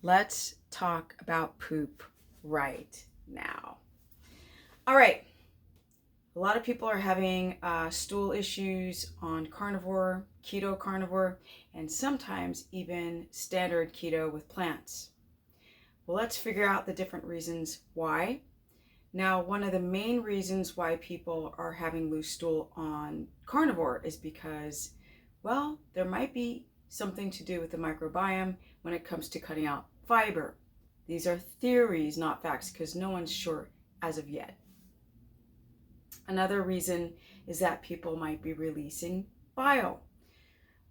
Let's talk about poop right now. All right. A lot of people are having stool issues on carnivore, keto carnivore, and sometimes even standard keto with plants. Well, let's figure out the different reasons why. Now, one of the main reasons why people are having loose stool on carnivore is because, well, there might be something to do with the microbiome when it comes to cutting out fiber. These are theories, not facts, because no one's sure as of yet. Another reason is that people might be releasing bile.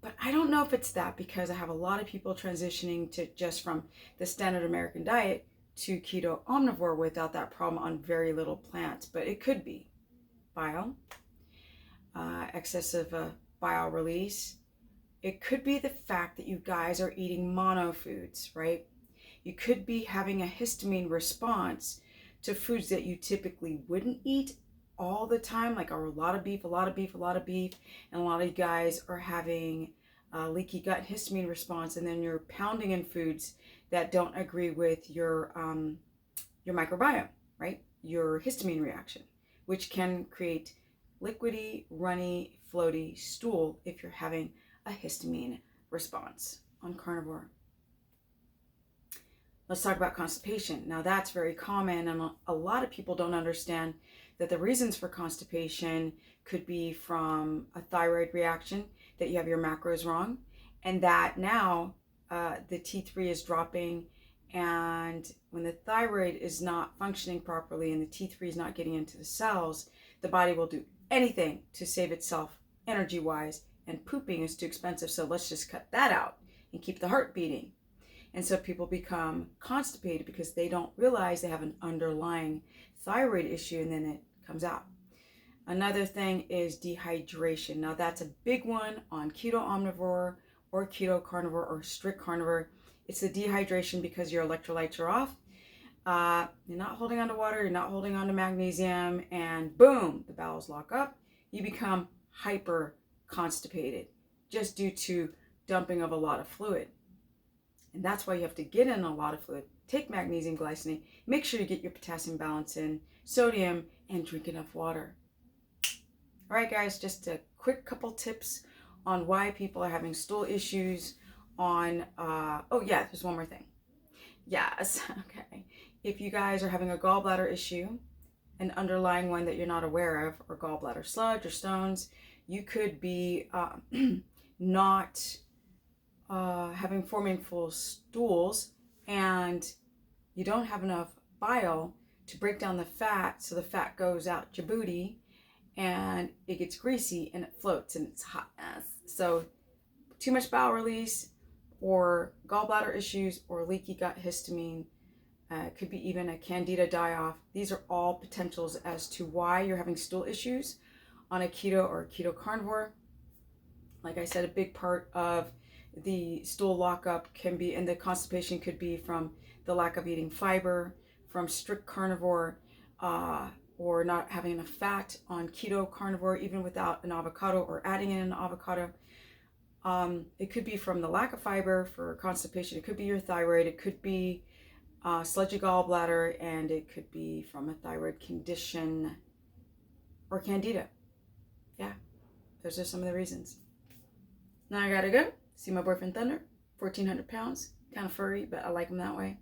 But I don't know if it's that, because I have a lot of people transitioning to just from the standard American diet to keto omnivore without that problem on very little plants. But it could be bile, excessive bile release. It could be the fact that you guys are eating mono foods, right? You could be having a histamine response to foods that you typically wouldn't eat all the time, like a lot of beef, and a lot of you guys are having a leaky gut histamine response, and then you're pounding in foods that don't agree with your microbiome, right? Your histamine reaction, which can create liquidy, runny, floaty stool if you're having a histamine response on carnivore. Let's talk about constipation. Now that's very common, and a lot of people don't understand that the reasons for constipation could be from a thyroid reaction, that you have your macros wrong, and that now the T3 is dropping, and when the thyroid is not functioning properly and the T3 is not getting into the cells, the body will do anything to save itself energy-wise, and pooping is too expensive, so let's just cut that out and keep the heart beating. And so people become constipated because they don't realize they have an underlying thyroid issue, and then it comes out. Another thing is dehydration. Now that's a big one on keto omnivore or keto carnivore or strict carnivore. It's the dehydration because your electrolytes are off. You're not holding on to water, you're not holding on to magnesium, and boom, the bowels lock up. You become hyper constipated just due to dumping of a lot of fluid. And that's why you have to get in a lot of fluid. Take magnesium glycinate, make sure you get your potassium balance in, sodium, and drink enough water. All right, guys, just a quick couple tips on why people are having stool issues on, oh yeah, there's one more thing. Yes, okay. If you guys are having a gallbladder issue, an underlying one that you're not aware of, or gallbladder sludge or stones, you could be not having forming full stools, and you don't have enough bile to break down the fat, so the fat goes out your booty and it gets greasy and it floats and it's hot ass. So too much bile release, or gallbladder issues, or leaky gut histamine, could be even a candida die-off. These are all potentials as to why you're having stool issues on a keto or keto carnivore. Like I said, a big part of the stool lockup can be, and the constipation could be from the lack of eating fiber, from strict carnivore, or not having enough fat on keto carnivore, even without an avocado or adding in an avocado. It could be from the lack of fiber for constipation. It could be your thyroid. It could be sludgy gallbladder, and it could be from a thyroid condition or candida. Yeah, those are some of the reasons. Now I gotta go see my boyfriend Thunder, 1,400 pounds, kind of furry, but I like him that way.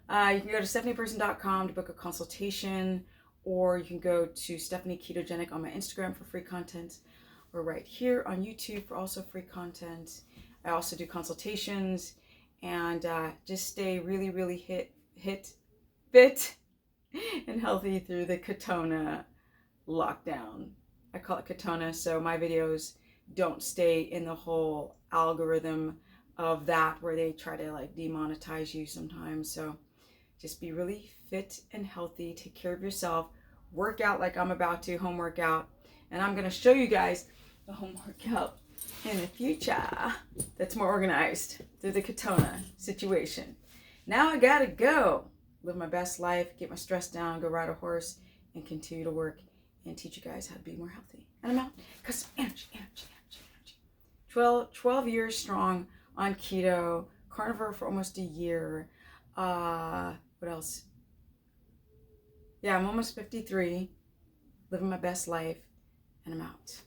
You can go to stephanieperson.com to book a consultation, or you can go to Stephanie Ketogenic on my Instagram for free content, or right here on YouTube for also free content. I also do consultations, and just stay really, really fit and healthy through the Ketona lockdown. I call it Ketona, so my videos don't stay in the whole algorithm of that where they try to like demonetize you sometimes. So just be really fit and healthy, take care of yourself, work out like I'm about to, home workout, and I'm going to show you guys the home workout in the future that's more organized through the Ketona situation. Now I gotta go live my best life, get my stress down, go ride a horse, and continue to work and teach you guys how to be more healthy. And I'm out because energy. 12 years strong on keto, carnivore for almost a year. What else? Yeah, I'm almost 53, living my best life, and I'm out.